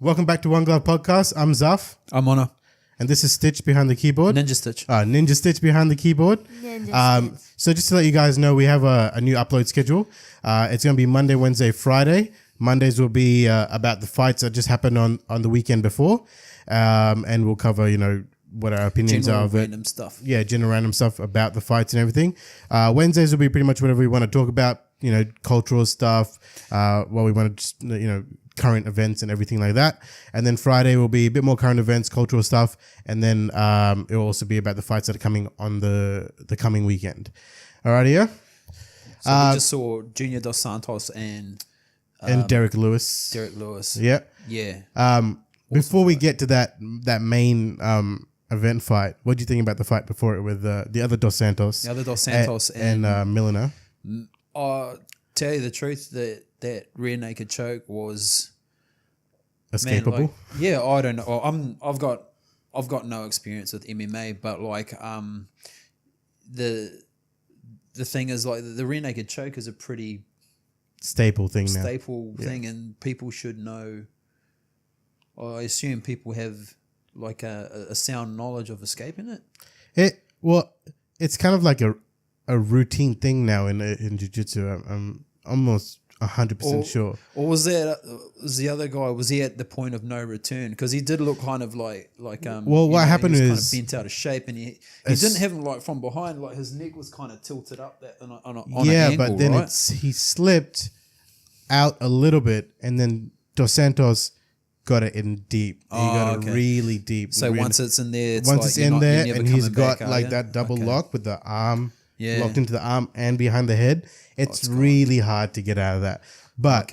Welcome back to One Glove Podcast. I'm Zaff. I'm Honor. And this is Stitch behind the keyboard. Ninja Stitch. Ninja Stitch behind the keyboard. Stitch. So just to let you guys know, we have a new upload schedule. It's going to be Monday, Wednesday, Friday. Mondays will be about the fights that just happened on the weekend before. And we'll cover, what our opinions General are of it. random stuff. Yeah, general random stuff about the fights and everything. Wednesdays will be pretty much whatever we want to talk about, cultural stuff, what we want to just, current events and everything like that. And then Friday will be a bit more current events, cultural stuff. And then it will also be about the fights that are coming on the coming weekend. Alrighty, yeah? So we just saw Junior Dos Santos and Derek Lewis. Derek Lewis. Yeah. Yeah. Before we get to that main event fight, what do you think about the fight before it with the other Dos Santos? The other Dos Santos and Milliner. Tell you the truth, that rear naked choke was Escapable. I don't know. I've got no experience with MMA, but the thing is, like, the rear naked choke is a pretty staple thing, and people should know. I assume people have like a sound knowledge of escaping it. It's kind of like a routine thing now in jiu-jitsu. I'm almost 100% sure. Or was the other guy? Was he at the point of no return? Because he did look kind of like. Well, what happened he was is kind of bent out of shape, and he didn't have him like from behind. Like his neck was kind of tilted up on an angle, but then right? he slipped out a little bit, and then Dos Santos got it in deep. He got it really deep. So once it's in there, and he's got like that double lock with the arm locked into the arm and behind the head. It's really hard to get out of that. But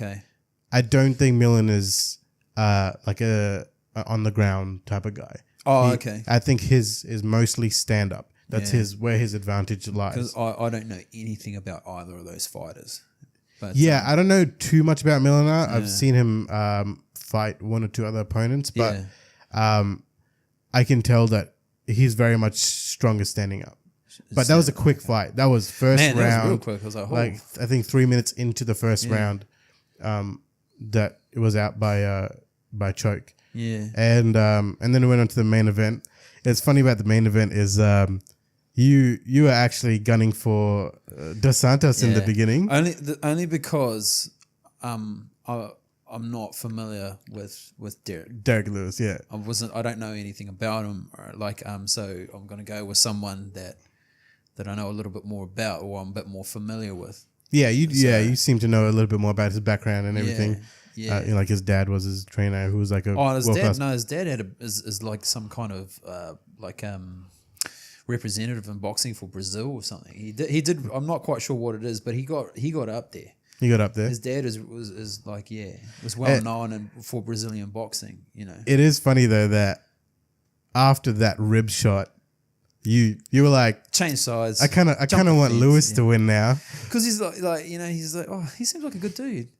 I don't think Millen is like a on the ground type of guy. I think his is mostly stand up. That's where his advantage lies. Because I don't know anything about either of those fighters. But, I don't know too much about Milliner. I've seen him fight one or two other opponents, but I can tell that he's very much stronger standing up. But that was a quick fight. That was first round. That was real quick. I was like I think 3 minutes into the first round, that it was out by choke. Yeah. And then it went on to the main event. It's funny about the main event is you were actually gunning for Dos Santos in the beginning. Only because I'm not familiar with Derek. Derek Lewis, yeah. I don't know anything about him. So I'm gonna go with someone that I know a little bit more about, or I'm a bit more familiar with. Yeah, you seem to know a little bit more about his background and everything. Yeah. Like his dad was his trainer, who was like a his dad is like some kind of representative in boxing for Brazil or something. He did. I'm not quite sure what it is, but he got up there. He got up there. His dad was well known for Brazilian boxing. It is funny though that after that rib shot, you were like, change sides. I kind of want Lewis to win now, because he's he's like, oh, he seems like a good dude.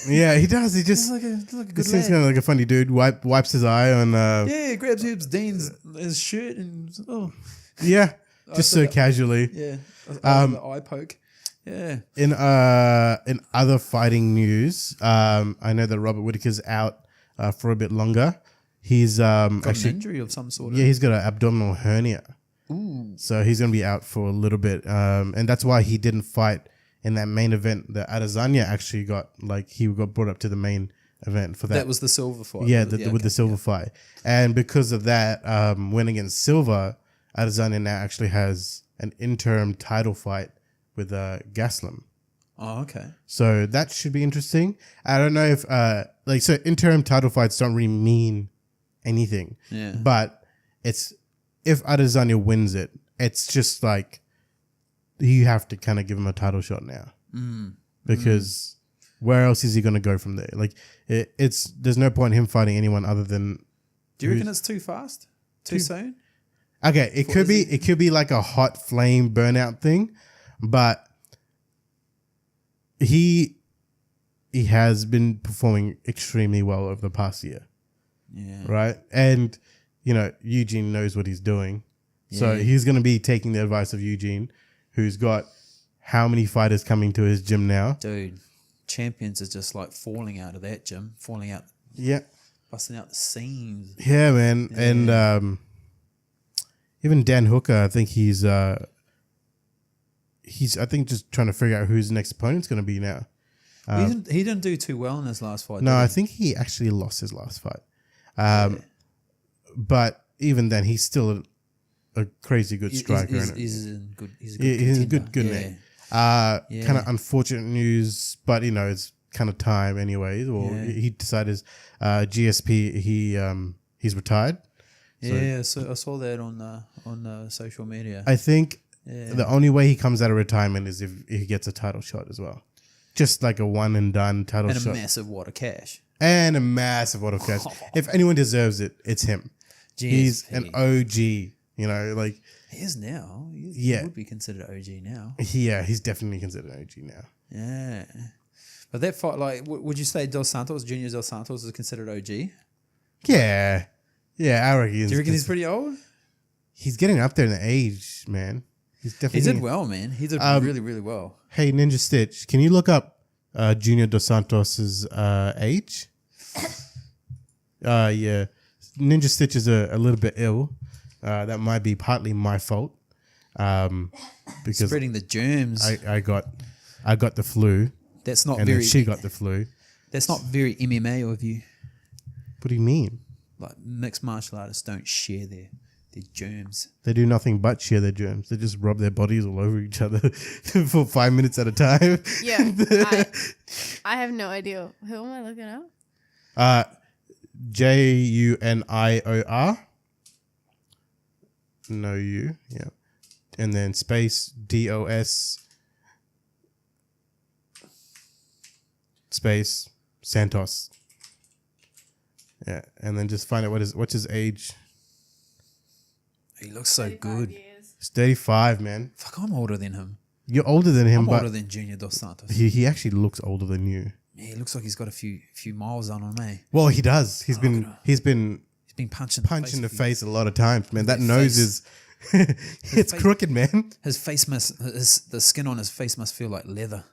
Yeah, he does. He just like a good he seems kind of like a funny dude. Wipes his eye on. Grabs his shirt and just so casually. Yeah, the eye poke. Yeah. In other fighting news, I know that Robert Whittaker's out for a bit longer. He's got an injury of some sort. Yeah, he's got an abdominal hernia. Ooh. So he's gonna be out for a little bit, and that's why he didn't fight in that main event. The Adesanya actually got brought up to the main event for that. That was the Silva fight. Yeah, with the Silva fight, and because of that win against Silva, Adesanya now actually has an interim title fight with Gaslam. Oh, okay. So that should be interesting. I don't know if so interim title fights don't really mean anything. Yeah. But if Adesanya wins it, it's just like you have to kind of give him a title shot now. Because where else is he going to go from there? Like there's no point in him fighting anyone other than. Do you reckon it's too fast? Too soon? Okay, it could be like a hot flame burnout thing, but he has been performing extremely well over the past year. Yeah. Right? And Eugene knows what he's doing. Yeah. So he's going to be taking the advice of Eugene, who's got how many fighters coming to his gym now? Dude, champions are just like falling out of that gym, falling out. Yeah. busting out the seams. Yeah, man. Yeah. And even Dan Hooker, I think he's I think just trying to figure out who his next opponent's going to be now. He didn't do too well in his last fight. No, I think he actually lost his last fight. But even then, he's still a crazy good striker. He's a good name. Kind of unfortunate news, but it's kind of time anyways. Or he decided GSP he's retired. So I saw that on social media. I think the only way he comes out of retirement is if he gets a title shot as well. Just like a one and done title shot. And a massive wad of cash. If anyone deserves it, it's him. GSP. He's an OG, like... He is now. He would be considered OG now. Yeah, he's definitely considered OG now. Yeah. But that fight, like, would you say Junior Dos Santos is considered OG? Yeah. Yeah, I reckon. Do you reckon he's pretty old? He's getting up there in the age, man. He did well, man. He did really, really well. Hey, Ninja Stitch, can you look up Junior Dos Santos' age? Yeah. Ninja Stitch is a little bit ill. That might be partly my fault. Because spreading the germs. I got the flu. That's not and very. Then she got the flu. That's not very MMA of you. What do you mean? Like mixed martial artists don't share their germs. They do nothing but share their germs. They just rub their bodies all over each other for 5 minutes at a time. Yeah, I have no idea. Who am I looking up? JUNIOR. No U, yeah, and then space DOS space Santos. Yeah, and then just find out what's his age. He looks so good. He's 35, man. Fuck, I'm older than him. You're older than him, I'm older than Junior Dos Santos. He actually looks older than you. Yeah, he looks like he's got a few miles on him, eh? Well, he does. He's been punched in the face a lot of times, man. That nose is it's crooked, man. His face the skin on his face must feel like leather.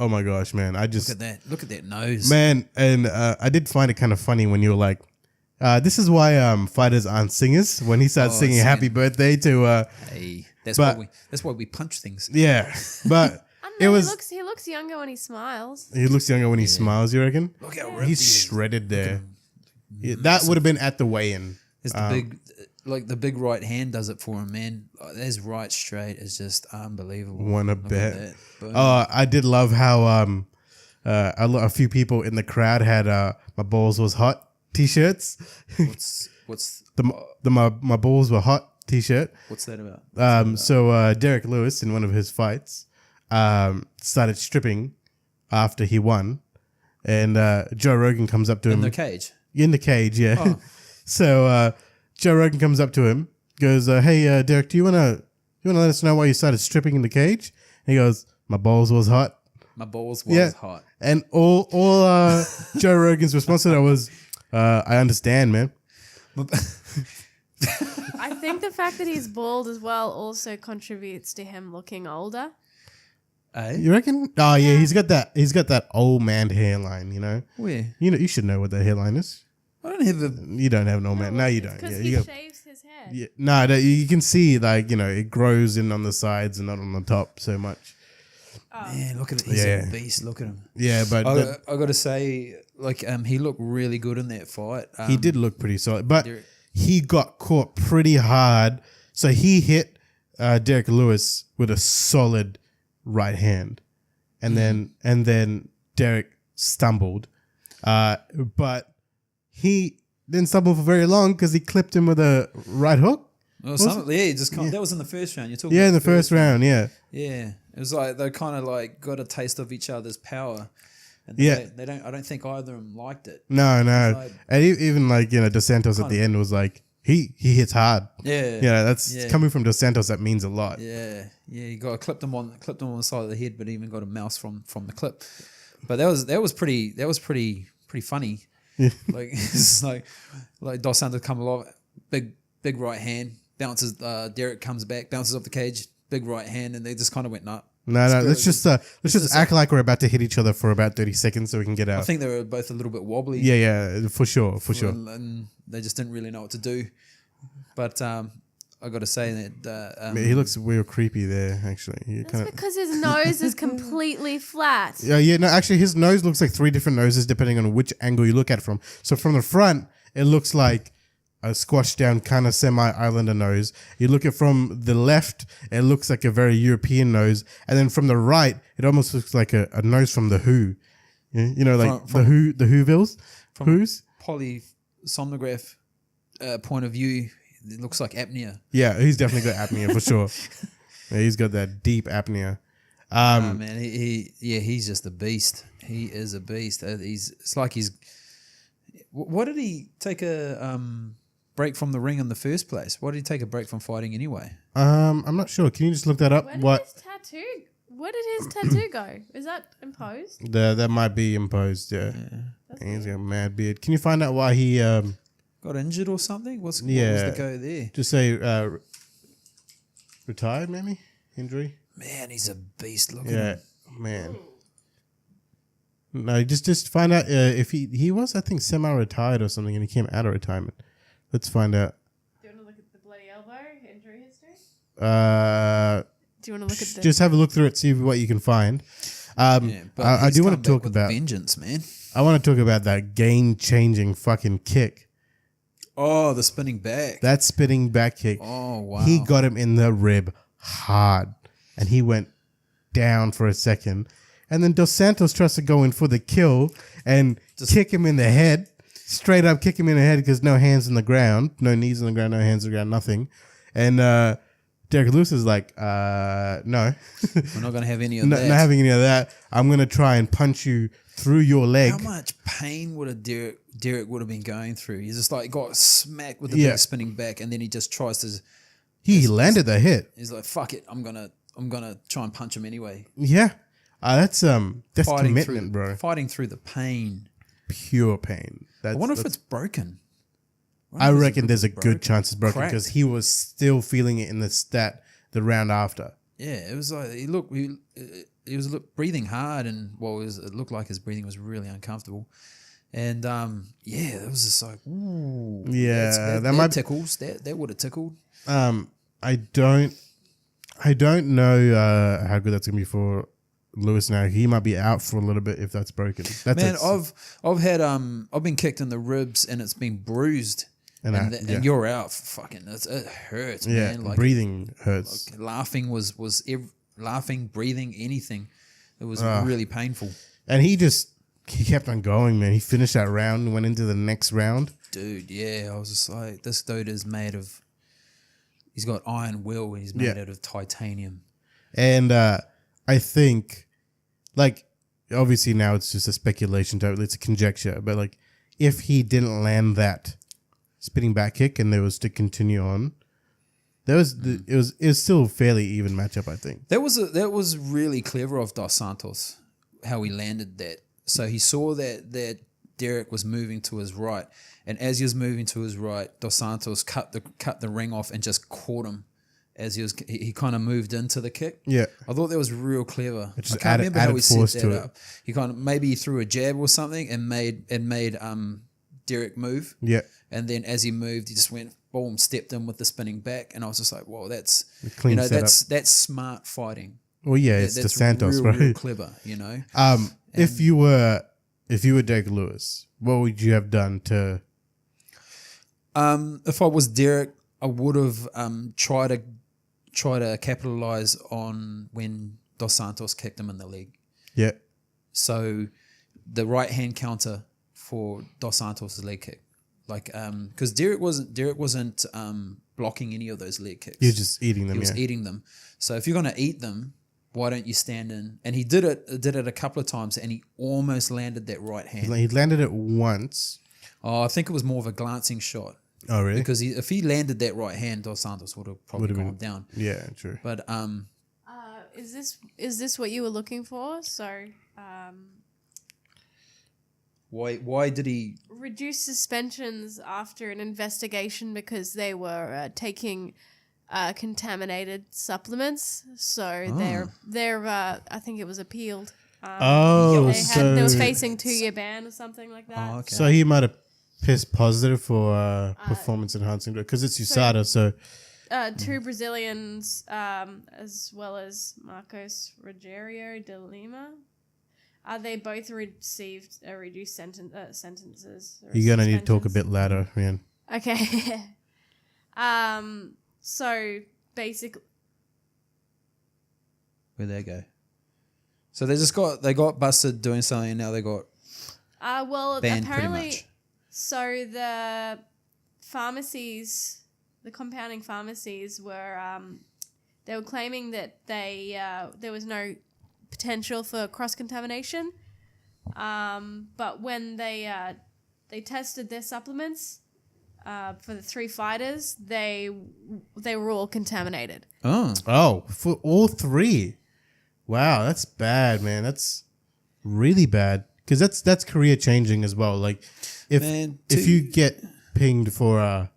Oh my gosh, man. Look at that nose. Man, and I did find it kind of funny when you were like, this is why fighters aren't singers. When he starts singing "Happy Birthday" to hey, that's why we punch things. Yeah. But he looks younger when he smiles. He looks younger when he smiles, you reckon? Look how ripped he's shredded there. Yeah, that would have been at the weigh-in. It's the big right hand does it for him, man. His right straight is just unbelievable. Wanna bet? I did love how a few people in the crowd had "My balls was hot" t-shirts. What's my balls were hot t-shirt? What's that about? So Derek Lewis in one of his fights started stripping after he won, and Joe Rogan comes up to him in the cage. In the cage, yeah. Oh. So Joe Rogan comes up to him, goes, "Hey, Derek, do you wanna let us know why you started stripping in the cage?" And he goes, "My balls was hot." My balls was hot. And all Joe Rogan's response to that was, "I understand, man." I think the fact that he's bald as well also contributes to him looking older. You reckon? Oh yeah, he's got that old man hairline, you know. Where? You should know what that hairline is. I don't have You don't have an old man. No, you don't. Because he shaves his hair. Yeah, no, you can see like it grows in on the sides and not on the top so much. Oh. Man, look at it. He's a beast. Look at him. Yeah, but I got to say, like, he looked really good in that fight. He did look pretty solid, but he got caught pretty hard. So he hit Derek Lewis with a solid right hand, and then Derek stumbled, but he didn't stumble for very long because he clipped him with a right hook. Well, that was in the first round. You're talking. Yeah, in the first round. Yeah. Yeah, it was like they kind of like got a taste of each other's power. And they don't. I don't think either of them liked it. No, and even like Dos Santos at the end was like he hits hard. Yeah, that's coming from Dos Santos. That means a lot. Yeah. You clipped him on the side of the head, but even got a mouse from the clip. But that was pretty funny. Yeah. Like it's like Dos Santos come along, big right hand bounces. Derek comes back, bounces off the cage, big right hand, and they just kind of went, nah, No. Let's just act like we're about to hit each other for about 30 seconds so we can get out. I think they were both a little bit wobbly. Yeah, for sure. And they just didn't really know what to do. But I got to say that he looks real creepy there. Actually, that's because his nose is completely flat. Yeah. No, actually, his nose looks like 3 different noses depending on which angle you look at it from. So from the front, it looks like a squashed down kind of semi-islander nose. You look at from the left, it looks like a very European nose, and then from the right, it almost looks like a nose from the Who. You know, like the Whovilles. Who's polysomnograph point of view. It looks like apnea. Yeah, he's definitely got apnea for sure. Yeah, he's got that deep apnea. Man, he's just a beast. He is a beast. It's like he's. Why did he take a break from the ring in the first place? Why did he take a break from fighting anyway? I'm not sure. Can you just look that up? Where did his tattoo go? Is that imposed? That might be imposed. Yeah. He's got a mad beard. Can you find out why he got injured or something? What was the go there? Just say retired, maybe? Injury? Man, he's a beast looking. Yeah, man. No, just find out if he was, I think, semi-retired or something, and he came out of retirement. Let's find out. Do you want to look at the bloody elbow injury history? Do you want to look at the... Just have a look through it, see what you can find. But I do want to talk about vengeance, man. I want to talk about that game-changing fucking kick. Oh, the spinning back. That spinning back kick. Oh, wow. He got him in the rib hard, and he went down for a second. And then Dos Santos tries to go in for the kill and kick him in the head. Straight up kick him in the head because no hands on the ground. No knees on the ground, no hands on the ground, nothing. And Derek Lewis is like, no. We're not going to have any of that. Not having any of that. I'm going to try and punch you through your leg. How much pain would a Derek would have been going through? He's just like got smacked with the big spinning back, and then he just tries to... He landed the hit. He's like, fuck it. I'm gonna try and punch him anyway. Yeah. That's fighting commitment, bro. Fighting through the pain. Pure pain. I wonder if it's broken. I reckon there's a good chance it's broken because he was still feeling it in the round after. Yeah, it was like he was breathing hard, and it looked like his breathing was really uncomfortable. And it was just like, ooh, yeah, that might tickles. That would have tickled. I don't know how good that's gonna be for Lewis now. He might be out for a little bit if that's broken. I've been kicked in the ribs and it's been bruised, and you're out. Fucking, it hurts, man. Like breathing hurts. Like laughing laughing, breathing, anything. It was really painful. And he kept on going, man. He finished that round and went into the next round. Dude, yeah, I was just like, this dude is made of. He's got iron will and he's made out of titanium. And I think, like, obviously now it's just a speculation, it's a conjecture, but like, if he didn't land that spinning back kick and there was to continue on, it was still a fairly even matchup, I think. That was really clever of Dos Santos, how he landed that. So he saw that Derek was moving to his right, and as he was moving to his right, Dos Santos cut the ring off and just caught him as he kind of moved into the kick. Yeah, I thought that was real clever. I can't remember how he set that up. He maybe threw a jab or something and made Derek move. Yeah, and then as he moved, he just went boom, stepped in with the spinning back, and I was just like, whoa, that's that's smart fighting. Well, yeah, it's the Santos, right? Real clever, you know. If you were Derek Lewis, what would you have done to? If I was Derek, I would have tried to capitalize on when Dos Santos kicked him in the leg. Yeah. So the right hand counter for Dos Santos' leg kick, like because Derek wasn't blocking any of those leg kicks. He was just eating them. He was eating them. So if you're gonna eat them, why don't you stand in? And he did it a couple of times, and he almost landed that right hand. He landed it once. Oh, I think it was more of a glancing shot. Oh, really? Because if he landed that right hand, Dos Santos would have probably gone down. Yeah, true. But is this what you were looking for? So why did he reduce suspensions after an investigation because they were taking contaminated supplements. So they're I think it was appealed. They were facing 2-year ban or something like that. Oh, okay. So he might have pissed positive for performance enhancing drug because it's USADA. So 2 Brazilians, as well as Marcos Rogério de Lima, they both received reduced sentences. You're gonna need to talk a bit louder, man. Okay. So basically, where'd they go? So they got busted doing something, and now they got banned apparently, pretty much. So the pharmacies, the compounding pharmacies were they were claiming that there was no potential for cross-contamination, but when they tested their supplements for the 3 fighters, they were all contaminated. Oh, for all 3. Wow, that's bad, man. That's really bad because that's career changing as well. Like if you get pinged for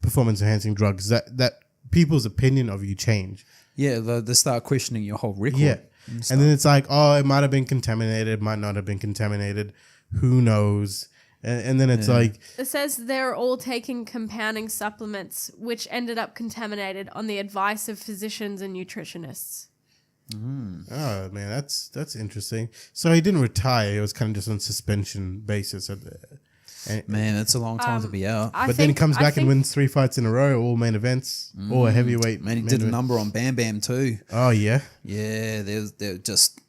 performance enhancing drugs, that people's opinion of you change. Yeah, they start questioning your whole record. Yeah, and then it's like, oh, it might have been contaminated, might not have been contaminated. Who knows? And then it's like... It says they're all taking compounding supplements, which ended up contaminated on the advice of physicians and nutritionists. Oh, man, that's interesting. So he didn't retire. It was kind of just on suspension basis. Man, that's a long time to be out. But then he comes back and wins 3 fights in a row, all main events, all heavyweight. Man, he did a number on Bam Bam too. Oh, yeah? Yeah, they're just...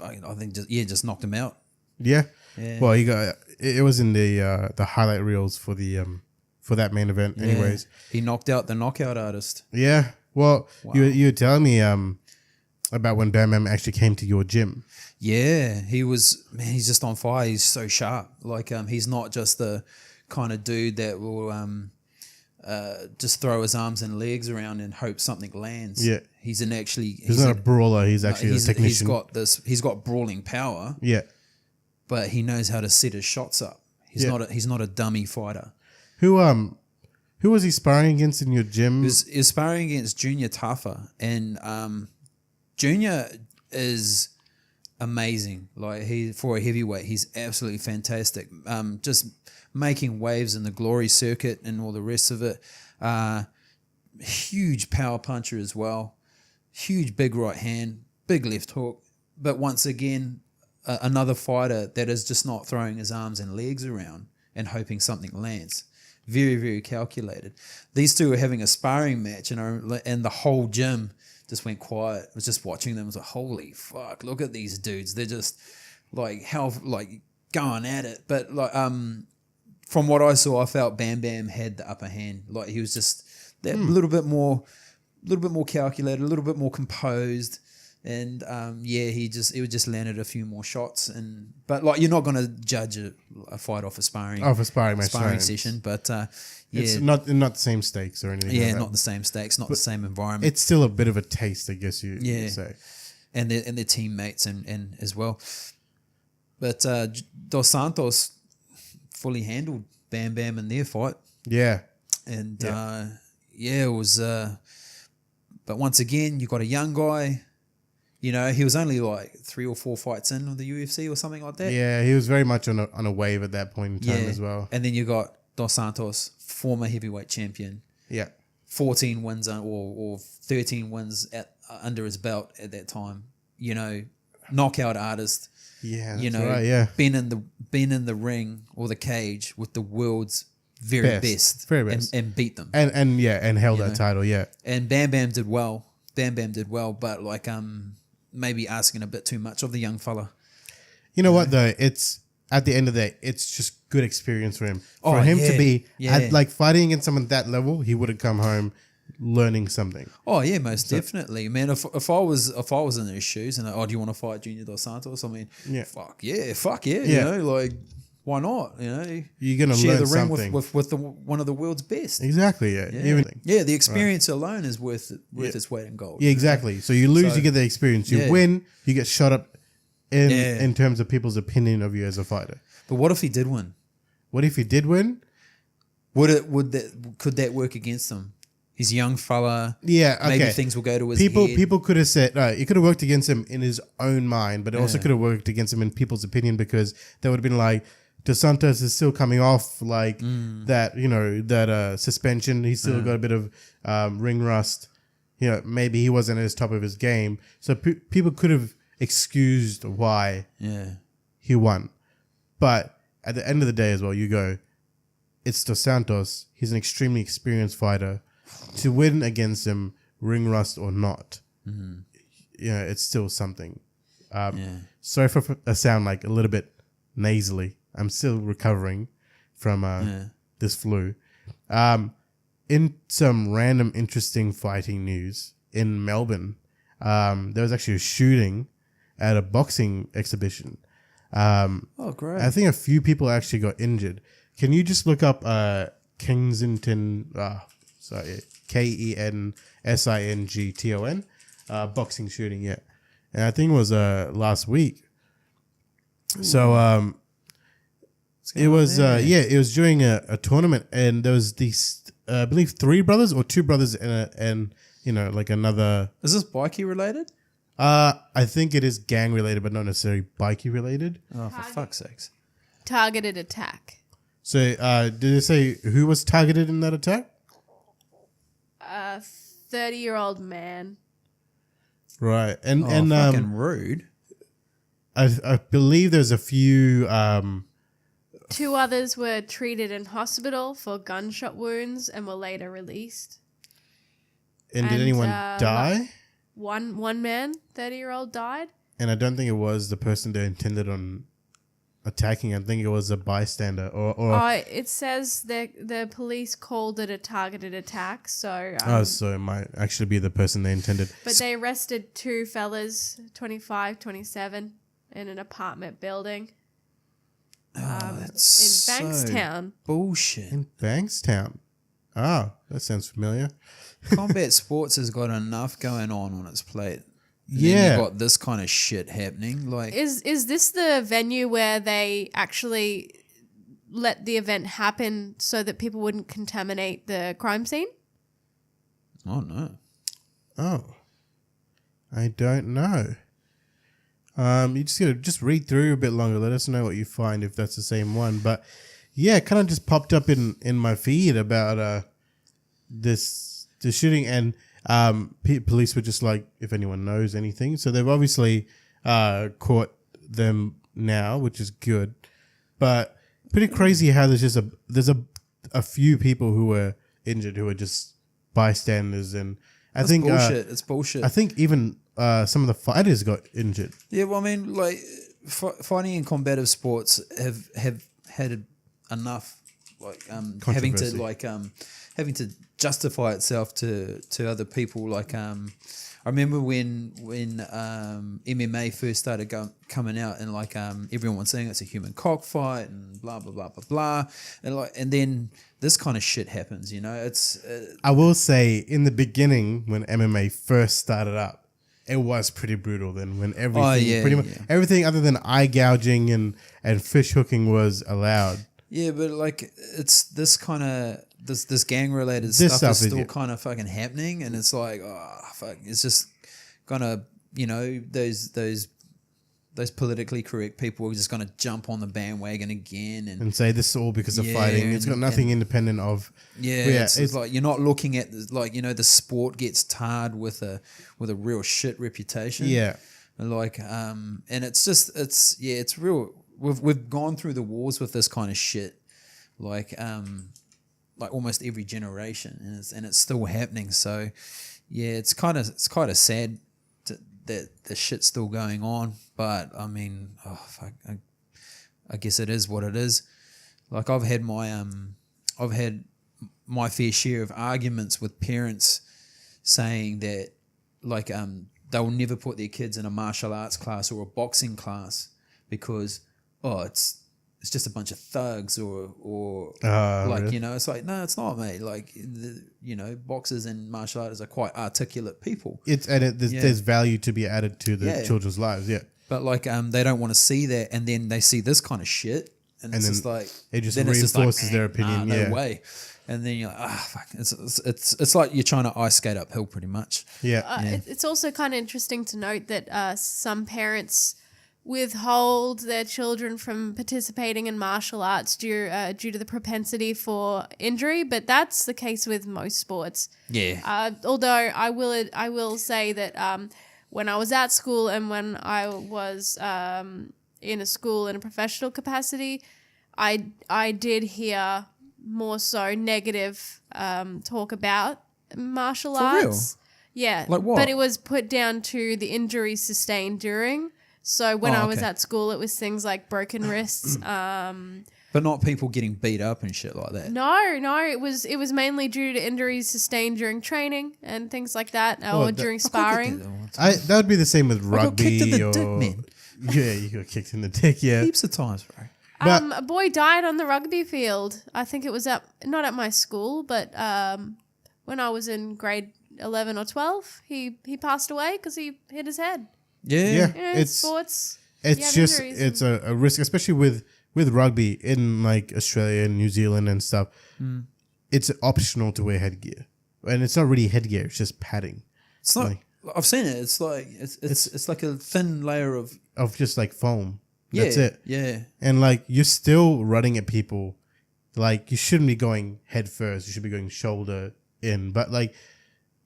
I think just knocked him out. Yeah. Well, he got it was in the highlight reels for that main event. Anyways, he knocked out the knockout artist. Yeah. Well, wow. you were telling me about when Bam Bam actually came to your gym. Yeah, he's just on fire. He's so sharp. Like he's not just the kind of dude that will just throw his arms and legs around and hope something lands. Yeah. He's not a brawler. He's actually a technician. He's got brawling power. Yeah. But he knows how to set his shots up. He's not a dummy fighter. Who was he sparring against in your gym? He was sparring against Junior Tafa, and Junior is amazing. Like for a heavyweight, he's absolutely fantastic. Just making waves in the glory circuit and all the rest of it. Huge power puncher as well. Huge big right hand, big left hook. But once again, another fighter that is just not throwing his arms and legs around and hoping something lands. Very, very calculated. These two were having a sparring match, and the whole gym just went quiet. I was just watching them. I was like, holy fuck, look at these dudes. They're just going at it. But from what I saw, I felt Bam Bam had the upper hand. Like he was just that little bit more calculated, a little bit more composed. And he just landed a few more shots, but you're not going to judge a fight off a sparring session, but it's not the same stakes or anything. Yeah, like that. Not the same stakes, not the same environment. It's still a bit of a taste, I guess you say, and their teammates and as well. But Dos Santos fully handled Bam Bam in their fight. Yeah, and it was. But once again, you got a young guy. You know, he was only like 3 or 4 fights in of the UFC or something like that. Yeah, he was very much on a wave at that point in time as well. And then you got Dos Santos, former heavyweight champion. Yeah. 14 wins or 13 wins under his belt at that time. You know, knockout artist. Yeah, that's right, yeah. Been in the ring or the cage with the world's very best. Very best. And beat them. And held that title, yeah. And Bam Bam did well. But maybe asking a bit too much of the young fella. You know what though? It's at the end of the day, it's just good experience for him. For him to be fighting against someone at that level, he would have come home learning something. Oh yeah, most definitely, man. If I was in their shoes and do you want to fight Junior Dos Santos? I mean, fuck yeah. You know, like why not? You know, you're gonna share learn the ring something with one of the world's best. Exactly. Yeah. The experience alone is worth its weight in gold. Yeah, exactly. So you lose, you get the experience. You win, you get shot up in terms of people's opinion of you as a fighter. But what if he did win? What if he did win? Could that work against him? He's a young fella. Yeah, okay. Maybe things will go to his head. People could have said, it could have worked against him in his own mind, but it also could have worked against him in people's opinion, because they would have been like, Dos Santos is still coming off that suspension. He's still got a bit of ring rust. Maybe he wasn't at his top of his game. So people could have excused why he won. But at the end of the day as well, you go, it's Dos Santos. He's an extremely experienced fighter. To win against him, ring rust or not, it's still something. Sorry for I sound like a little bit nasally. I'm still recovering from this flu. In some random interesting fighting news in Melbourne, there was actually a shooting at a boxing exhibition. Great. I think a few people actually got injured. Can you just look up Kensington? Kensington, boxing shooting, and I think it was last week. Ooh. So it was it was during a tournament, and there was these I believe 3 brothers or 2 brothers and like another. Is this bikie related? I think it is gang related, but not necessarily bikie related. Oh, for fuck's sakes! Targeted attack. So did they say who was targeted in that attack? 30-year-old man. Right, and fucking rude. I believe there's a few. 2 others were treated in hospital for gunshot wounds and were later released. And did anyone die? One man, 30-year-old, died. And I don't think it was the person they intended on attacking. I think it was a bystander. It says the police called it a targeted attack. So so it might actually be the person they intended. But they arrested 2 fellas, 25, 27, in an apartment building. That's in Bankstown. So bullshit. In Bankstown. Oh, that sounds familiar. Combat sports has got enough going on its plate. Yeah, you've got this kind of shit happening. Like, is this the venue where they actually let the event happen so that people wouldn't contaminate the crime scene? Oh no. Oh, I don't know. You just gotta read through a bit longer. Let us know what you find if that's the same one. But yeah, it kind of just popped up in my feed about the shooting, and police were just like, if anyone knows anything. So they've obviously caught them now, which is good. But pretty crazy how there's a few people who were injured who were just bystanders, and I think bullshit. It's bullshit. I think even some of the fighters got injured. Yeah, well, I mean, like fighting in combative sports have had enough, like having to justify itself to other people. Like I remember when MMA first started coming out, and like everyone was saying it's a human cockfight and blah blah blah blah blah, and then this kind of shit happens. It's. I will say, in the beginning when MMA first started up, it was pretty brutal. Then when everything other than eye gouging and fish hooking was allowed. Yeah, but like it's this kind of this gang related stuff is still kind of fucking happening, and it's like, oh fuck, it's just gonna those politically correct people are just gonna jump on the bandwagon again and say this is all because of fighting. It's got nothing independent of it's like you're not looking at the sport gets tarred with a real shit reputation. Yeah, like and it's real. We've gone through the wars with this kind of shit, like almost every generation, and it's still happening. So yeah, it's kind of sad that the shit's still going on. But I mean, I guess it is what it is. Like I've had my fair share of arguments with parents saying that like they'll never put their kids in a martial arts class or a boxing class because it's just a bunch of thugs or really? It's like, no, it's not, mate. Like boxers and martial artists are quite articulate people. There's value to be added to the children's lives. Yeah. But like they don't want to see that, and then they see this kind of shit, and it's just like it just reinforces their opinion. No way. And then you're like, fuck. It's like you're trying to ice skate uphill pretty much. Yeah. It's also kind of interesting to note that some parents withhold their children from participating in martial arts due to the propensity for injury, but that's the case with most sports. Yeah. Although I will say that when I was at school and when I was in a school in a professional capacity, I did hear more so negative talk about martial arts. Real? Yeah. Like what? But it was put down to the injuries sustained during. So when I was at school, it was things like broken wrists. But not people getting beat up and shit like that. No, it was mainly due to injuries sustained during training and things like that, or during sparring. That would be the same with rugby. I got kicked in the dick, man. Yeah, you got kicked in the dick, yeah. Heaps of times, bro. But A boy died on the rugby field. I think it was not at my school, but when I was in grade 11 or 12, he passed away because he hit his head. Yeah. You know, sports. It's just it's a risk, especially with rugby in like Australia and New Zealand and stuff. It's optional to wear headgear, and it's not really headgear; it's just padding. It's not. I've seen it. It's like it's like a thin layer of just like foam. That's it. Yeah. And like you're still running at people. Like you shouldn't be going head first. You should be going shoulder in. But like,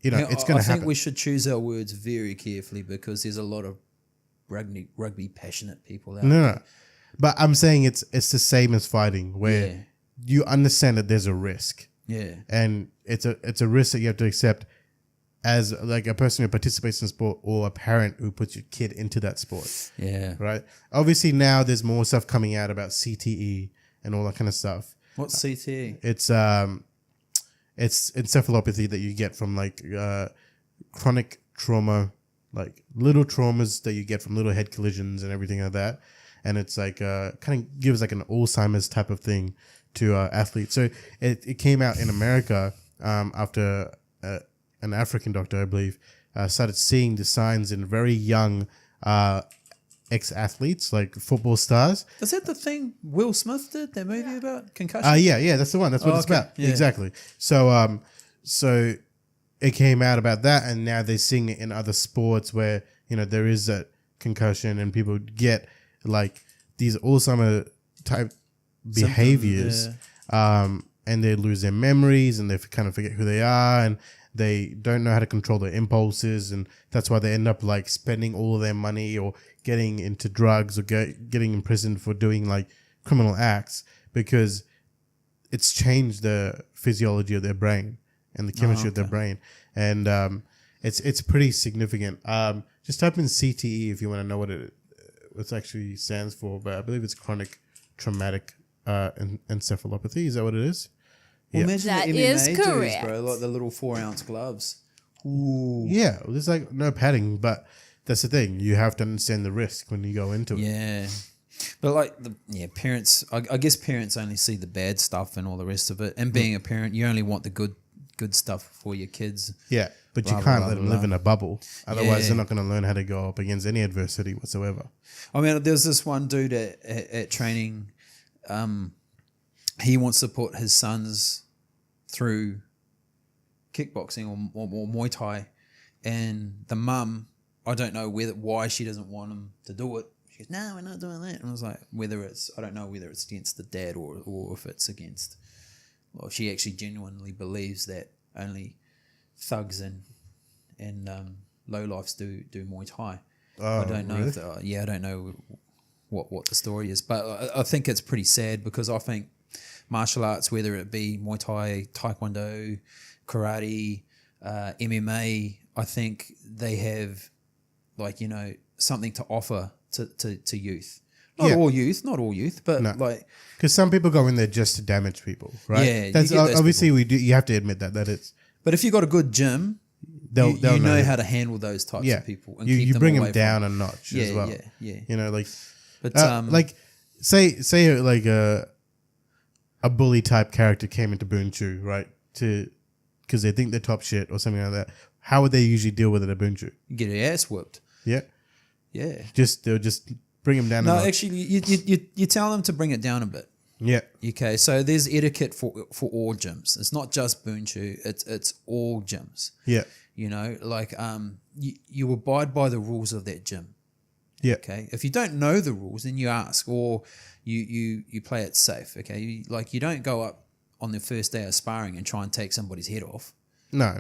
it's going to happen. I think we should choose our words very carefully because there's a lot of rugby passionate people out there. No. But I'm saying it's the same as fighting where you understand that there's a risk. Yeah. And it's a risk that you have to accept as like a person who participates in sport or a parent who puts your kid into that sport. Yeah. Right? Obviously now there's more stuff coming out about CTE and all that kind of stuff. What's CTE? It's encephalopathy that you get from like chronic trauma, like little traumas that you get from little head collisions and everything like that. And it's like kind of gives like an Alzheimer's type of thing to athletes. So it came out in America after an African doctor, I believe, started seeing the signs in very young ex-athletes, like football stars. Is that the thing Will Smith did, that movie about concussion? Yeah, that's the one. That's what it's about. Yeah. Exactly. So so it came out about that, and now they're seeing it in other sports where, there is that concussion and people get like these Alzheimer type behaviors, and they lose their memories and they kind of forget who they are, and they don't know how to control their impulses, and that's why they end up like spending all of their money or getting into drugs or getting imprisoned for doing like criminal acts, because it's changed the physiology of their brain and the chemistry of their brain. And it's pretty significant. Just type in CTE if you want to know what it actually stands for, but I believe it's chronic traumatic encephalopathy. Is that what it is? Well, imagine that the MMA is dudes, correct, bro, like the little 4-ounce gloves. Ooh. Yeah, there's like no padding, but that's the thing. You have to understand the risk when you go into it. Yeah. But like parents, I guess parents only see the bad stuff and all the rest of it. And being a parent, you only want the good stuff for your kids. Yeah, but you can't let them live in a bubble. Otherwise, they're not going to learn how to go up against any adversity whatsoever. I mean, there's this one dude at training. He wants to put his sons through kickboxing or Muay Thai, and the mum, I don't know why she doesn't want him to do it. She goes, "No, we're not doing that." And I was like, I don't know whether it's against the dad or if it's against. Well, she actually genuinely believes that only thugs and lowlifes do Muay Thai. Oh, I don't know really? I don't know what the story is, but I think it's pretty sad because I think martial arts, whether it be Muay Thai, Taekwondo, karate, MMA, I think they have something to offer to youth. Not all youth, but because some people go in there just to damage people, right? Yeah, that's obviously people. You have to admit that it's. But if you got a good gym, they'll know how to handle those types of people. And you bring them down a notch as well. Yeah. But like say like a bully type character came into Bunchu, right? Because they think they're top shit or something like that. How would they usually deal with it at Bunchu? You get your ass whooped. Yeah. Yeah. They'll just bring him down. No, actually, you tell them to bring it down a bit. Yeah. Okay, so there's etiquette for all gyms. It's not just Bunchu. It's all gyms. Yeah. You know, like you abide by the rules of that gym. Yeah. Okay. If you don't know the rules, then you ask, or you play it safe. Okay. You don't go up on the first day of sparring and try and take somebody's head off. No.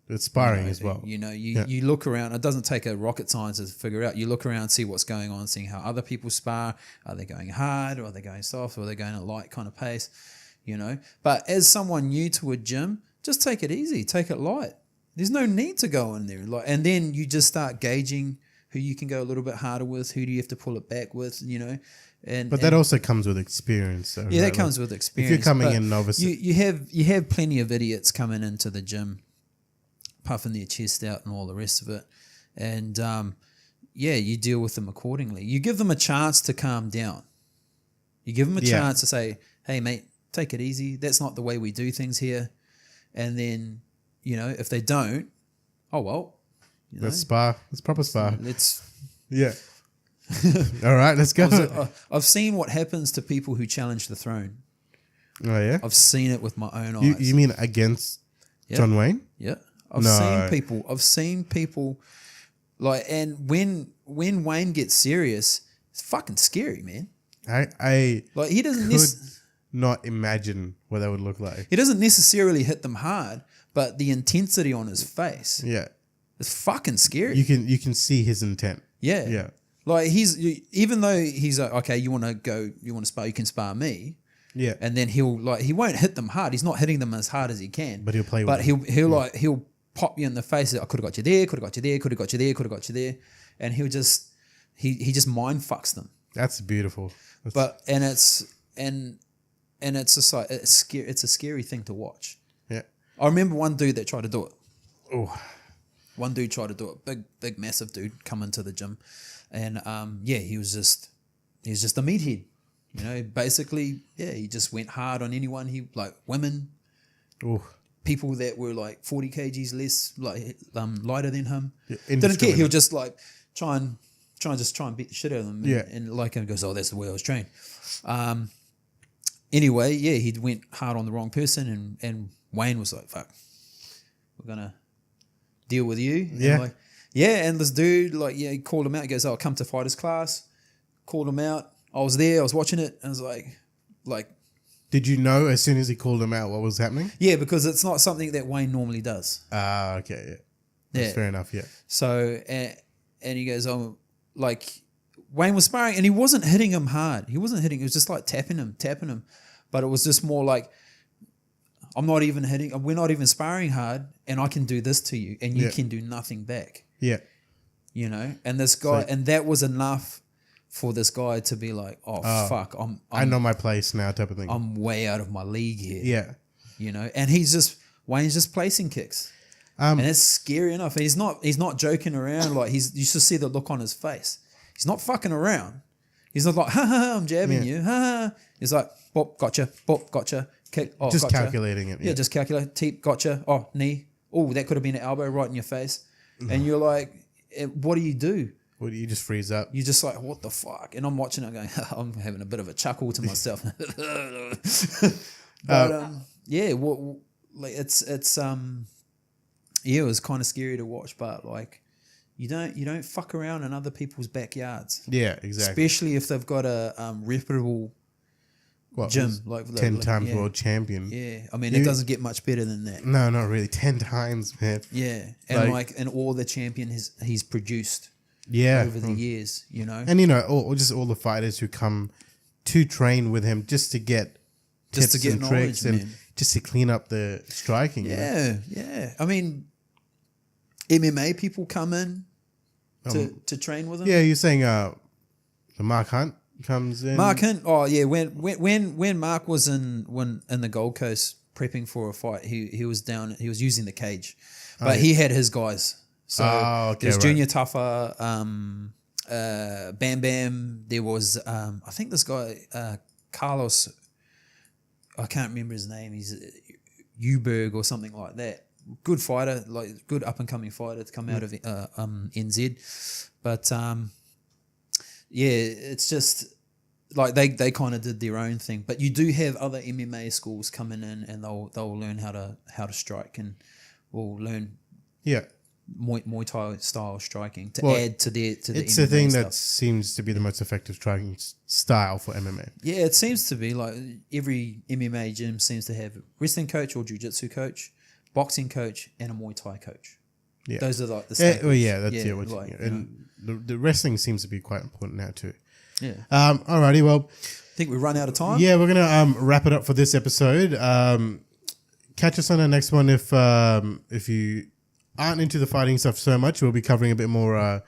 It's sparring as well. You know, you look around. It doesn't take a rocket scientist to figure out. You look around, see what's going on, seeing how other people spar. Are they going hard, or are they going soft, or are they going at a light kind of pace? You know. But as someone new to a gym, just take it easy, take it light. There's no need to go in there, and then you just start gauging who you can go a little bit harder with, who do you have to pull it back with, you know. But that also comes with experience. So, yeah, that comes with experience. If you're coming in novice, you have plenty of idiots coming into the gym, puffing their chest out and all the rest of it, and you deal with them accordingly. You give them a chance to calm down. You give them a chance to say, "Hey, mate, take it easy. That's not the way we do things here." And then, you know, if they don't, oh well. Let's spar. Let's proper spar. Yeah. All right, let's go. I've seen what happens to people who challenge the throne. Oh yeah. I've seen it with my own eyes. You mean against John Wayne? Yeah. I've seen people like, and when Wayne gets serious, it's fucking scary, man. I like he doesn't not imagine what that would look like. He doesn't necessarily hit them hard, but the intensity on his face, it's fucking scary. You can see his intent. Yeah. Like even though he's like, okay, you want to spar, you can spar me. Yeah. And then he won't hit them hard. He's not hitting them as hard as he can. But he'll play with them. He'll pop you in the face. I could have got you there, could have got you there, could have got you there, could have got you there. And he'll just he just mind fucks them. That's beautiful. It's just like it's a scary thing to watch. Yeah. I remember one dude that tried to do it. Oh. One dude tried to do it. Big massive dude come into the gym. And he was just a meathead. You know, basically, he just went hard on anyone. He like women, people that were like 40 kgs less, like lighter than him. Yeah, didn't care. He'll just like try and beat the shit out of them. And like him goes, oh, that's the way I was trained. Anyway, he went hard on the wrong person, and Wayne was like, "Fuck, we're gonna deal with you." Yeah. And this dude, he called him out. He goes, "Oh, come to fighters class." Called him out. I was there. I was watching it. And I was like. Did you know as soon as he called him out what was happening? Yeah, because it's not something that Wayne normally does. Ah, okay, yeah. That's fair enough, yeah. So, and he goes, oh, like, Wayne was sparring and he wasn't hitting him hard. He wasn't hitting. It was just like tapping him. But it was just more like, I'm not even hitting. We're not even sparring hard, and I can do this to you, and you can do nothing back. Yeah. You know, and this guy, and that was enough for this guy to be like, oh fuck, I know my place now, type of thing. I'm way out of my league here. Yeah. You know, and Wayne's just placing kicks. And it's scary enough. He's not joking around. Like you should see the look on his face. He's not fucking around. He's not like, ha, I'm jabbing you. Ha. He's like, bop, gotcha, kick, oh, just gotcha. Calculating it. Yeah, just calculate. Teep, gotcha. Oh, knee. Oh, that could have been an elbow right in your face. And you're like, what do you do? What do you just freeze up? You're just like, what the fuck? And I'm watching it going, I'm having a bit of a chuckle to myself. But it was kind of scary to watch, but like you don't fuck around in other people's backyards. Yeah, exactly. Especially if they've got a reputable gym, like 10 times world champion. Yeah, I mean it doesn't get much better than that. No, not really. 10 times, man. Yeah, and and all the champion he's produced. Yeah, over the years, you know, and or just all the fighters who come to train with him just to get tips and tricks and just to clean up the striking. Yeah, yeah. I mean, MMA people come in to train with him. Yeah, you're saying the Mark Hunt comes in. Mark Hunt. Oh yeah, when Mark was in the Gold Coast prepping for a fight, he was down. He was using the cage, but he had his guys. So there's Junior Tuffer, Bam Bam. There was I think this guy Carlos. I can't remember his name. He's Uberg or something like that. Good fighter, like good up and coming fighter to come out of NZ. But it's just like they kind of did their own thing. But you do have other MMA schools coming in, and they'll learn how to strike, and will learn Muay Thai style striking to add to the it's MMA the thing stuff. that seems to be the most effective striking style for MMA. Yeah, it seems to be like every MMA gym seems to have a wrestling coach or jiu-jitsu coach, boxing coach, and a Muay Thai coach. Yeah, those are like the staples. And the wrestling seems to be quite important now too. Yeah. Alrighty, well, I think we run out of time. Yeah, we're gonna wrap it up for this episode. Catch us on the next one if you aren't into the fighting stuff so much. We'll be covering a bit more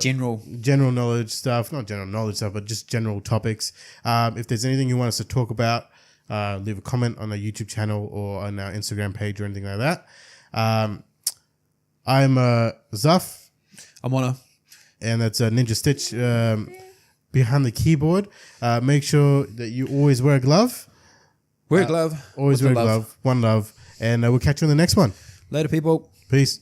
general knowledge stuff, not general knowledge stuff, but just general topics. If there's anything you want us to talk about, leave a comment on our YouTube channel or on our Instagram page or anything like that. I'm Zaff. I'm Honor. And that's Ninja Stitch behind the keyboard. Make sure that you always wear a glove. Wear a glove. Always wear a glove. One love. And we'll catch you on the next one. Later, people. Peace.